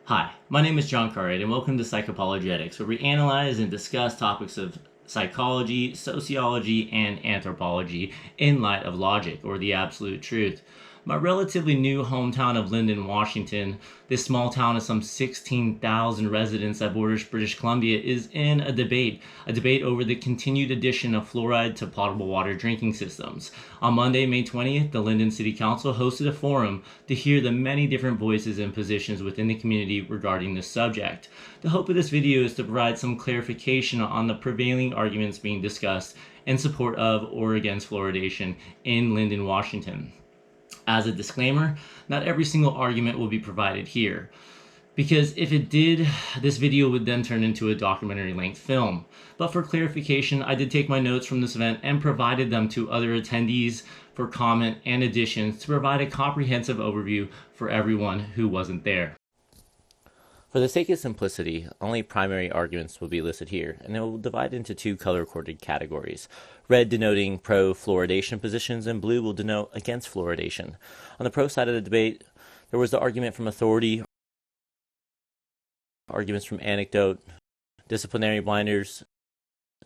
Hi, my name is John Carrade, and welcome to Psychopologetics, where we analyze and discuss topics of psychology, sociology, and anthropology in light of logic, or the absolute truth. My relatively new hometown of Lynden, Washington, this small town of some 16,000 residents that borders British Columbia, is in a debate over the continued addition of fluoride to potable water drinking systems. On Monday, May 20th, the Lynden City Council hosted a forum to hear the many different voices and positions within the community regarding this subject. The hope of this video is to provide some clarification on the prevailing arguments being discussed in support of or against fluoridation in Lynden, Washington. As a disclaimer, not every single argument will be provided here, because if it did, this video would then turn into a documentary-length film. But for clarification, I did take my notes from this event and provided them to other attendees for comment and additions to provide a comprehensive overview for everyone who wasn't there. For the sake of simplicity, only primary arguments will be listed here, and it will divide into two color-coded categories. Red denoting pro-fluoridation positions, and blue will denote against fluoridation. On the pro side of the debate, there was the argument from authority, arguments from anecdote, disciplinary blinders,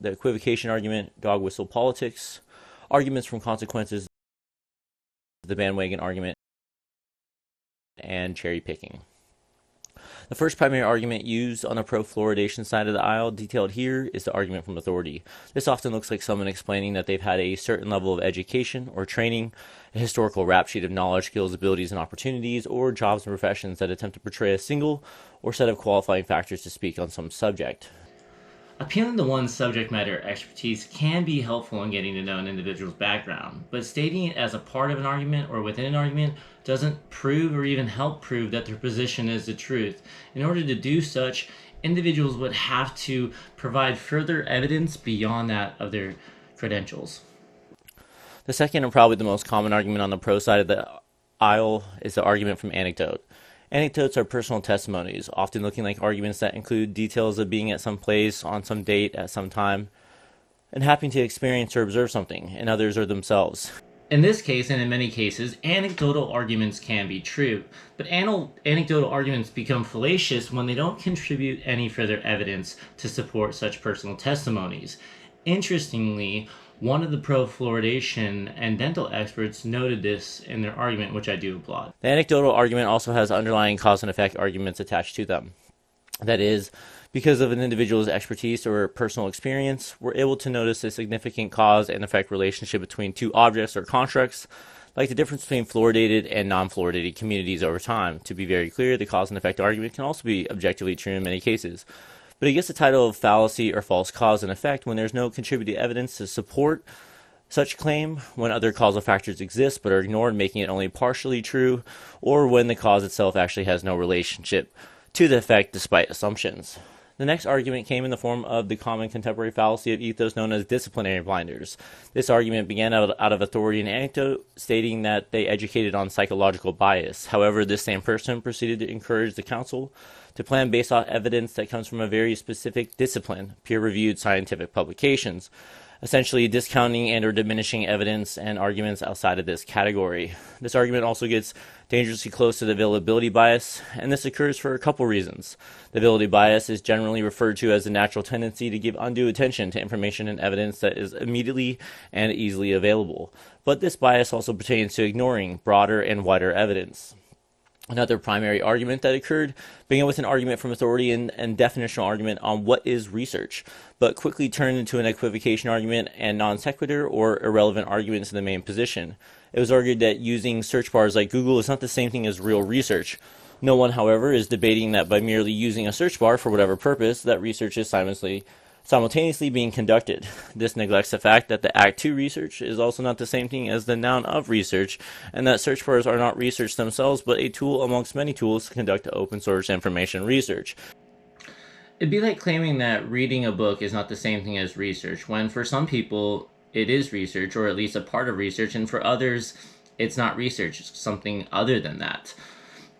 the equivocation argument, dog whistle politics, arguments from consequences, the bandwagon argument, and cherry picking. The first primary argument used on the pro-fluoridation side of the aisle, detailed here, is the argument from authority. This often looks like someone explaining that they've had a certain level of education or training, a historical rap sheet of knowledge, skills, abilities, and opportunities, or jobs and professions that attempt to portray a single or set of qualifying factors to speak on some subject. Appealing to one's subject matter expertise can be helpful in getting to know an individual's background, but stating it as a part of an argument or within an argument doesn't prove or even help prove that their position is the truth. In order to do such, individuals would have to provide further evidence beyond that of their credentials. The second and probably the most common argument on the pro side of the aisle is the argument from anecdote. Anecdotes are personal testimonies, often looking like arguments that include details of being at some place, on some date, at some time, and happening to experience or observe something, and others are themselves. In this case, and in many cases, anecdotal arguments can be true, but anecdotal arguments become fallacious when they don't contribute any further evidence to support such personal testimonies. Interestingly, one of the pro-fluoridation and dental experts noted this in their argument, which I do applaud. The anecdotal argument also has underlying cause and effect arguments attached to them. That is, because of an individual's expertise or personal experience, we're able to notice a significant cause and effect relationship between two objects or constructs, like the difference between fluoridated and non-fluoridated communities over time. To be very clear, the cause and effect argument can also be objectively true in many cases. But it gets the title of fallacy or false cause and effect when there's no contributed evidence to support such claim, when other causal factors exist but are ignored, making it only partially true, or when the cause itself actually has no relationship to the effect despite assumptions. The next argument came in the form of the common contemporary fallacy of ethos known as disciplinary blinders. This argument began out of authority and anecdote, stating that they educated on psychological bias. However, this same person proceeded to encourage the council to plan based on evidence that comes from a very specific discipline, peer-reviewed scientific publications, essentially discounting and or diminishing evidence and arguments outside of this category. This argument also gets dangerously close to the availability bias, and this occurs for a couple reasons. The availability bias is generally referred to as the natural tendency to give undue attention to information and evidence that is immediately and easily available. But this bias also pertains to ignoring broader and wider evidence. Another primary argument that occurred began with an argument from authority and definitional argument on what is research, but quickly turned into an equivocation argument and non sequitur or irrelevant arguments in the main position. It was argued that using search bars like Google is not the same thing as real research. No one, however, is debating that by merely using a search bar for whatever purpose, that research is simultaneously being conducted. This neglects the fact that the act to research is also not the same thing as the noun of research, and that search bars are not research themselves, but a tool amongst many tools to conduct open source information research. It'd be like claiming that reading a book is not the same thing as research, when for some people it is research, or at least a part of research, and for others it's not research, it's something other than that.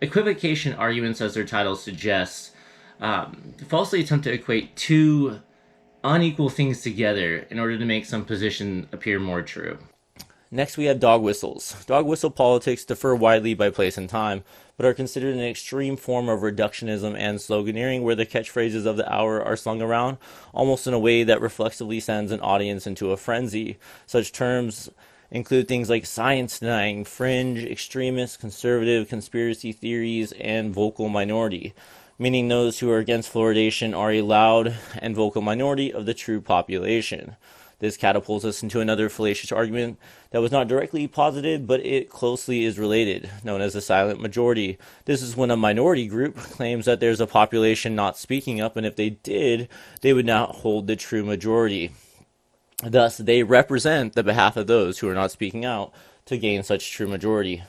Equivocation arguments, as their title suggests, falsely attempt to equate two unequal things together in order to make some position appear more true. Next, we have dog whistles. Dog whistle politics differ widely by place and time, but are considered an extreme form of reductionism and sloganeering where the catchphrases of the hour are slung around almost in a way that reflexively sends an audience into a frenzy. Such terms include things like science denying, fringe, extremist, conservative, conspiracy theories, and vocal minority, meaning those who are against fluoridation are a loud and vocal minority of the true population. This catapults us into another fallacious argument that was not directly posited, but it closely is related, known as the silent majority. This is when a minority group claims that there's a population not speaking up, and if they did, they would not hold the true majority. Thus, they represent the behalf of those who are not speaking out to gain such true majority.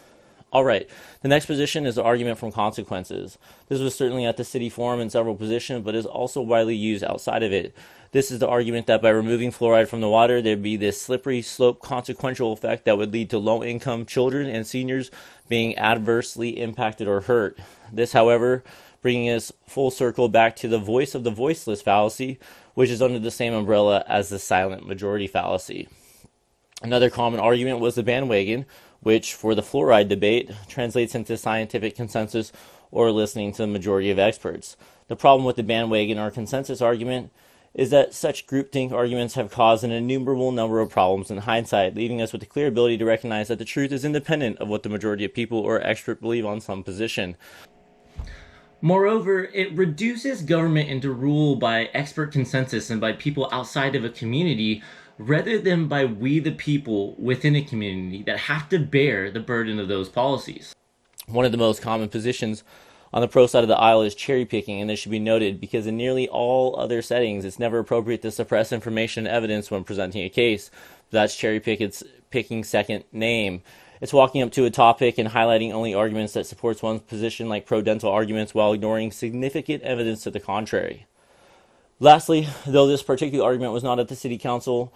Alright, the next position is the argument from consequences. This was certainly at the city forum in several positions, but is also widely used outside of it. This is the argument that by removing fluoride from the water, there'd be this slippery slope consequential effect that would lead to low-income children and seniors being adversely impacted or hurt. This, however, bringing us full circle back to the voice of the voiceless fallacy, which is under the same umbrella as the silent majority fallacy. Another common argument was the bandwagon, which, for the fluoride debate, translates into scientific consensus or listening to the majority of experts. The problem with the bandwagon or consensus argument is that such groupthink arguments have caused an innumerable number of problems in hindsight, leaving us with the clear ability to recognize that the truth is independent of what the majority of people or experts believe on some position. Moreover, it reduces government into rule by expert consensus and by people outside of a community, rather than by we the people within a community that have to bear the burden of those policies. One of the most common positions on the pro side of the aisle is cherry picking, and this should be noted because in nearly all other settings, it's never appropriate to suppress information and evidence when presenting a case. That's cherry picking second name. It's walking up to a topic and highlighting only arguments that supports one's position, like pro-dental arguments, while ignoring significant evidence to the contrary. Lastly, though this particular argument was not at the city council,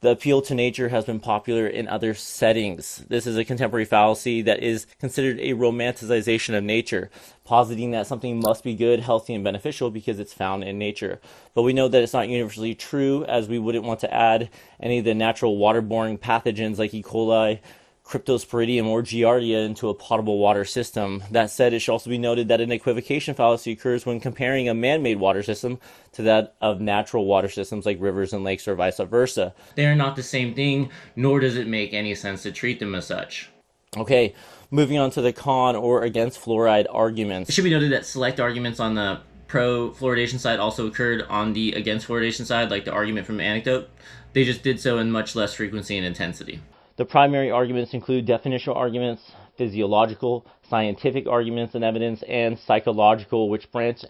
the appeal to nature has been popular in other settings. This is a contemporary fallacy that is considered a romanticization of nature, positing that something must be good, healthy, and beneficial because it's found in nature. But we know that it's not universally true, as we wouldn't want to add any of the natural waterborne pathogens like E. coli, Cryptosporidium, or Giardia into a potable water system. That said, it should also be noted that an equivocation fallacy occurs when comparing a man-made water system to that of natural water systems like rivers and lakes or vice versa. They are not the same thing, nor does it make any sense to treat them as such. Okay, moving on to the con or against fluoride arguments. It should be noted that select arguments on the pro-fluoridation side also occurred on the against fluoridation side, like the argument from Anecdote. They just did so in much less frequency and intensity. The primary arguments include definitional arguments, physiological, scientific arguments and evidence, and psychological, which branch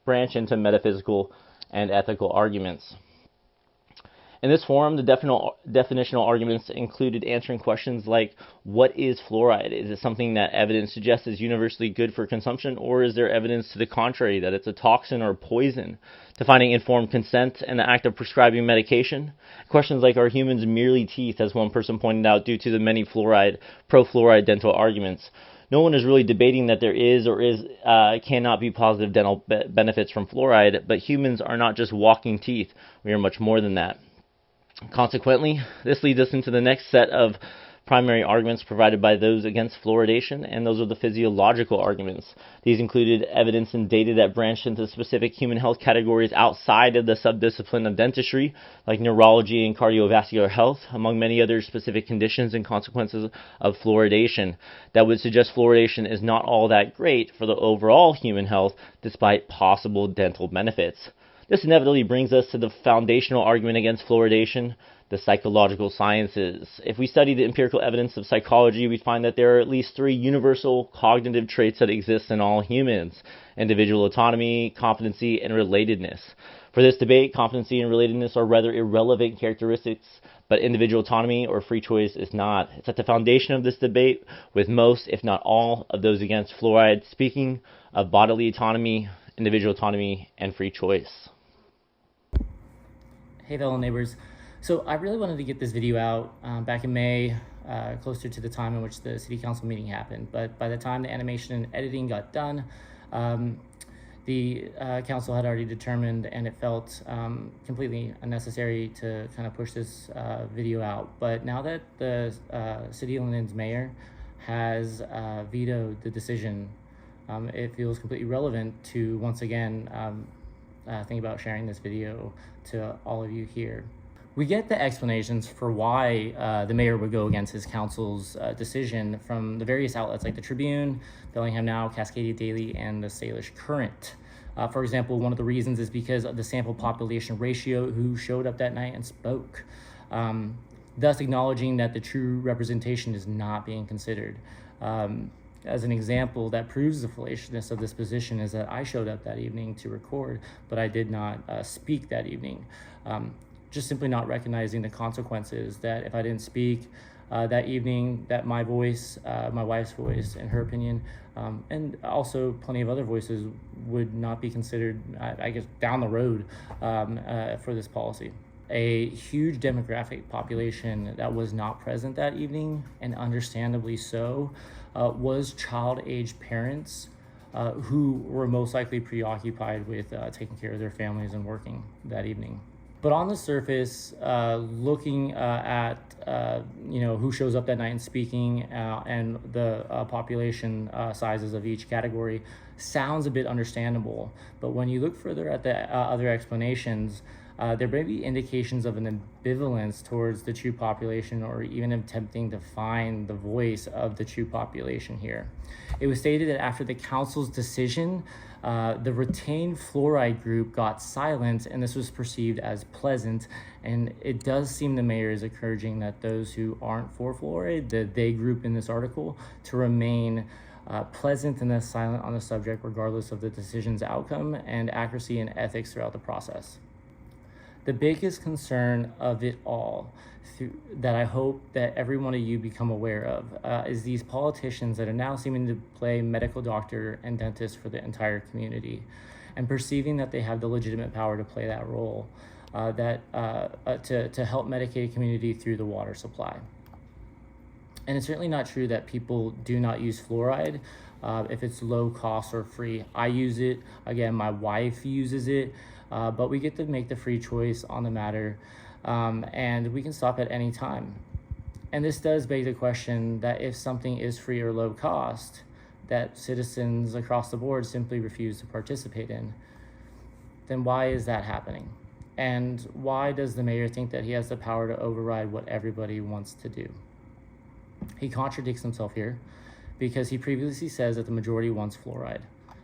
into metaphysical and ethical arguments. In this forum, the definitional arguments included answering questions like, what is fluoride? Is it something that evidence suggests is universally good for consumption, or is there evidence to the contrary, that it's a toxin or poison? Defining informed consent and the act of prescribing medication. Questions like, are humans merely teeth, as one person pointed out, due to the many pro-fluoride dental arguments. No one is really debating that there is or cannot be positive dental benefits from fluoride, but humans are not just walking teeth. We are much more than that. Consequently, this leads us into the next set of primary arguments provided by those against fluoridation, and those are the physiological arguments. These included evidence and data that branched into specific human health categories outside of the subdiscipline of dentistry, like neurology and cardiovascular health, among many other specific conditions and consequences of fluoridation that would suggest fluoridation is not all that great for the overall human health, despite possible dental benefits. This inevitably brings us to the foundational argument against fluoridation, the psychological sciences. If we study the empirical evidence of psychology, we find that there are at least 3 universal cognitive traits that exist in all humans: individual autonomy, competency, and relatedness. For this debate, competency and relatedness are rather irrelevant characteristics, but individual autonomy or free choice is not. It's at the foundation of this debate, with most, if not all, of those against fluoride speaking of bodily autonomy, individual autonomy, and free choice. Hey fellow neighbors, so I really wanted to get this video out back in May, closer to the time in which the city council meeting happened, but by the time the animation and editing got done, The council had already determined, and it felt completely unnecessary to kind of push this video out. But now that the City of Lynden's mayor has vetoed the decision, it feels completely relevant to once again think about sharing this video to all of you here. We get the explanations for why the mayor would go against his council's decision from the various outlets like the Tribune, Bellingham Now, Cascadia Daily, and the Salish Current. For example, one of the reasons is because of the sample population ratio who showed up that night and spoke, thus acknowledging that the true representation is not being considered. As an example that proves the fallaciousness of this position is that I showed up that evening to record, but I did not speak that evening. Just simply not recognizing the consequences that if I didn't speak that evening, that my voice, my wife's voice, in her opinion, and also plenty of other voices would not be considered, I guess, down the road for this policy. A huge demographic population that was not present that evening, and understandably so, was child-age parents who were most likely preoccupied with taking care of their families and working that evening. But on the surface, looking at who shows up that night and speaking and the population sizes of each category sounds a bit understandable. But when you look further at the other explanations, there may be indications of an ambivalence towards the true population, or even attempting to find the voice of the true population here. It was stated that after the council's decision, the retained fluoride group got silent, and this was perceived as pleasant. And it does seem the mayor is encouraging that those who aren't for fluoride, the they group in this article, to remain pleasant and silent on the subject, regardless of the decision's outcome and accuracy and ethics throughout the process. The biggest concern of it all that I hope that every one of you become aware of is these politicians that are now seeming to play medical doctor and dentist for the entire community, and perceiving that they have the legitimate power to play that role to help medicate a community through the water supply. And it's certainly not true that people do not use fluoride if it's low cost or free. I use it. Again, my wife uses it. But we get to make the free choice on the matter, and we can stop at any time. And this does beg the question that if something is free or low cost, that citizens across the board simply refuse to participate in, then why is that happening? And why does the mayor think that he has the power to override what everybody wants to do? He contradicts himself here, because he previously says that the majority wants fluoride,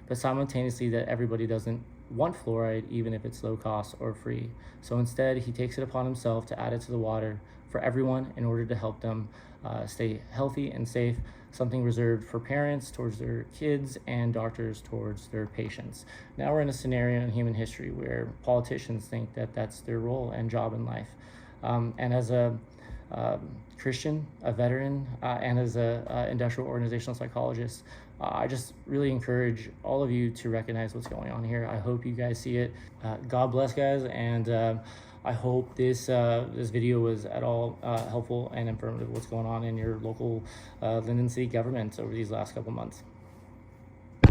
but simultaneously that everybody doesn't want fluoride, even if it's low cost or free. So instead, he takes it upon himself to add it to the water for everyone in order to help them stay healthy and safe, something reserved for parents towards their kids and doctors towards their patients. Now we're in a scenario in human history where politicians think that that's their role and job in life. And as a Christian, a veteran, and as a industrial organizational psychologist, I just really encourage all of you to recognize what's going on here. I hope you guys see it. God bless, guys, and I hope this video was at all helpful and informative what's going on in your local Lynden City government over these last couple months.